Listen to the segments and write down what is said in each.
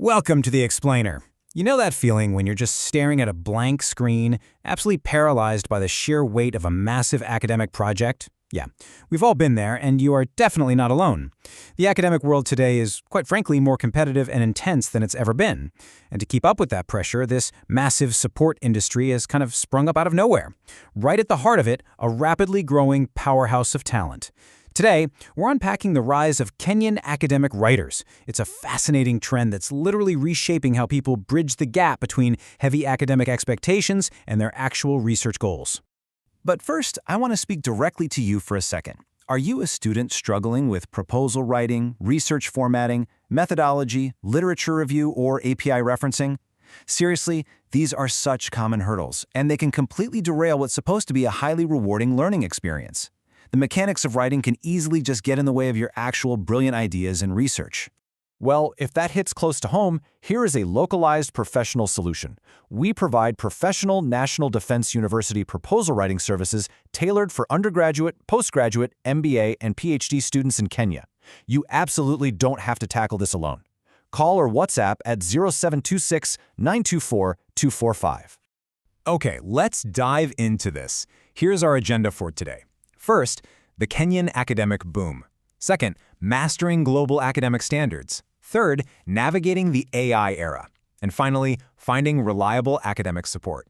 Welcome to The Explainer. You know that feeling when you're just staring at a blank screen, absolutely paralyzed by the sheer weight of a massive academic project? Yeah, we've all been there, and you are definitely not alone. The academic world today is, quite frankly, more competitive and intense than it's ever been. And to keep up with that pressure, this massive support industry has kind of sprung up out of nowhere. Right at the heart of it, a rapidly growing powerhouse of talent. Today, we're unpacking the rise of Kenyan academic writers. It's a fascinating trend that's literally reshaping how people bridge the gap between heavy academic expectations and their actual research goals. But first, I want to speak directly to you for a second. Are you a student struggling with proposal writing, research formatting, methodology, literature review, or API referencing? Seriously, these are such common hurdles, and they can completely derail what's supposed to be a highly rewarding learning experience. The mechanics of writing can easily just get in the way of your actual brilliant ideas and research. Well, if that hits close to home, here is a localized professional solution. We provide professional National Defense University proposal writing services tailored for undergraduate, postgraduate, MBA, and PhD students in Kenya. You absolutely don't have to tackle this alone. Call or WhatsApp at 0726 924 245. Okay, let's dive into this. Here's our agenda for today. First, the Kenyan academic boom. Second, mastering global academic standards. Third, navigating the AI era. And finally, finding reliable academic support.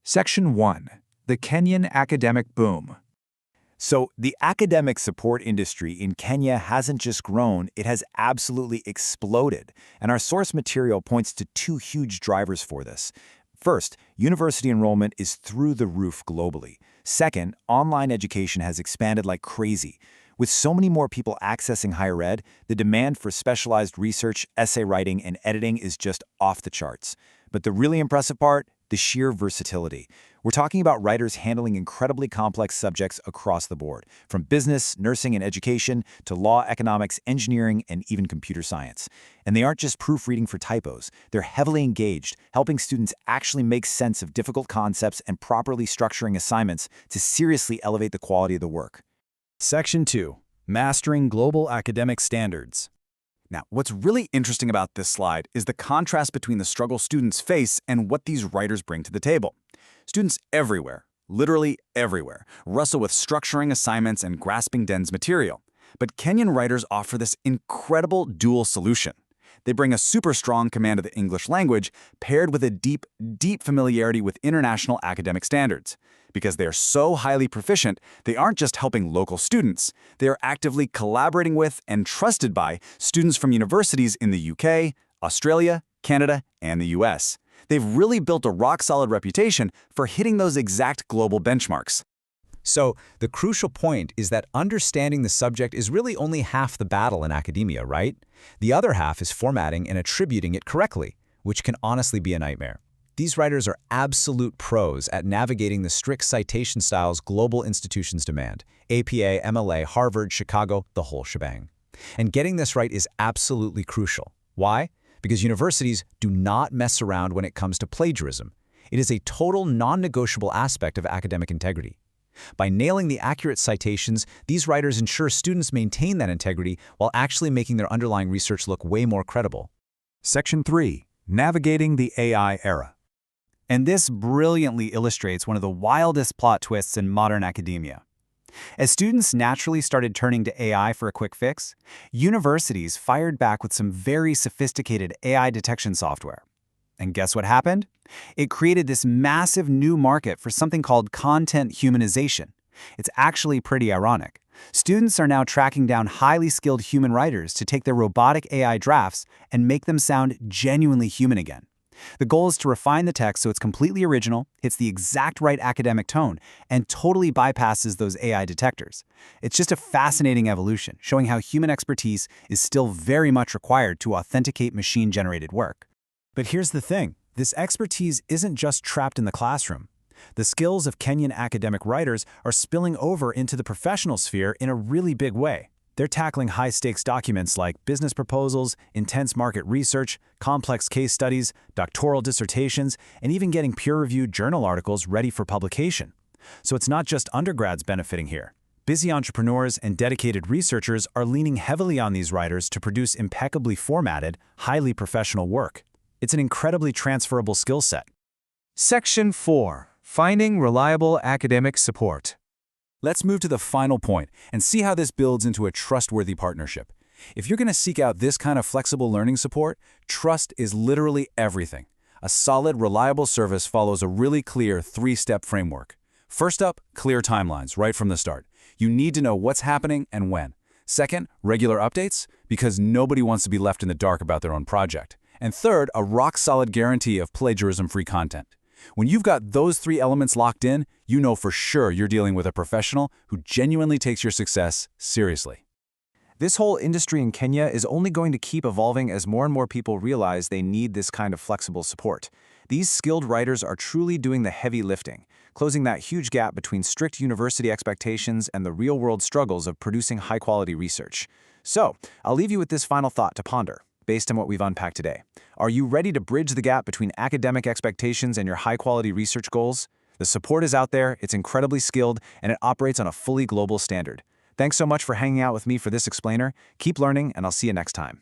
Section 1. The Kenyan academic boom. So, the academic support industry in Kenya hasn't just grown, it has absolutely exploded. And our source material points to two huge drivers for this. First, university enrollment is through the roof globally. Second, online education has expanded like crazy. With so many more people accessing higher ed, the demand for specialized research, essay writing, and editing is just off the charts. But the really impressive part? The sheer versatility. We're talking about writers handling incredibly complex subjects across the board, from business, nursing, and education to law, economics, engineering, and even computer science. And they aren't just proofreading for typos. They're heavily engaged, helping students actually make sense of difficult concepts and properly structuring assignments to seriously elevate the quality of the work. Section 2. Mastering global academic standards. Now, what's really interesting about this slide is the contrast between the struggle students face and what these writers bring to the table. Students everywhere, literally everywhere, wrestle with structuring assignments and grasping dense material. But Kenyan writers offer this incredible dual solution. They bring a super strong command of the English language paired with a deep familiarity with international academic standards. Because they are so highly proficient, they aren't just helping local students. They are actively collaborating with and trusted by students from universities in the UK, Australia, Canada, and the US. They've really built a rock-solid reputation for hitting those exact global benchmarks. So, the crucial point is that understanding the subject is really only half the battle in academia, right? The other half is formatting and attributing it correctly, which can honestly be a nightmare. These writers are absolute pros at navigating the strict citation styles global institutions demand. APA, MLA, Harvard, Chicago, the whole shebang. And getting this right is absolutely crucial. Why? Because universities do not mess around when it comes to plagiarism. It is a total non-negotiable aspect of academic integrity. By nailing the accurate citations, these writers ensure students maintain that integrity while actually making their underlying research look way more credible. Section 3. Navigating the AI era. And this brilliantly illustrates one of the wildest plot twists in modern academia. As students naturally started turning to AI for a quick fix, universities fired back with some very sophisticated AI detection software. And guess what happened? It created this massive new market for something called content humanization. It's actually pretty ironic. Students are now tracking down highly skilled human writers to take their robotic AI drafts and make them sound genuinely human again. The goal is to refine the text so it's completely original, hits the exact right academic tone, and totally bypasses those AI detectors. It's just a fascinating evolution, showing how human expertise is still very much required to authenticate machine-generated work. But here's the thing. This expertise isn't just trapped in the classroom. The skills of Kenyan academic writers are spilling over into the professional sphere in a really big way. They're tackling high-stakes documents like business proposals, intense market research, complex case studies, doctoral dissertations, and even getting peer-reviewed journal articles ready for publication. So it's not just undergrads benefiting here. Busy entrepreneurs and dedicated researchers are leaning heavily on these writers to produce impeccably formatted, highly professional work. It's an incredibly transferable skill set. Section 4. Finding reliable academic support. Let's move to the final point and see how this builds into a trustworthy partnership. If you're going to seek out this kind of flexible learning support, trust is literally everything. A solid, reliable service follows a really clear 3-step framework. First up, clear timelines right from the start. You need to know what's happening and when. Second, regular updates, because nobody wants to be left in the dark about their own project. And third, a rock-solid guarantee of plagiarism-free content. When you've got those 3 elements locked in, you know for sure you're dealing with a professional who genuinely takes your success seriously. This whole industry in Kenya is only going to keep evolving as more and more people realize they need this kind of flexible support. These skilled writers are truly doing the heavy lifting, closing that huge gap between strict university expectations and the real-world struggles of producing high-quality research. So, I'll leave you with this final thought to ponder, based on what we've unpacked today. Are you ready to bridge the gap between academic expectations and your high-quality research goals? The support is out there, it's incredibly skilled, and it operates on a fully global standard. Thanks so much for hanging out with me for this explainer. Keep learning, and I'll see you next time.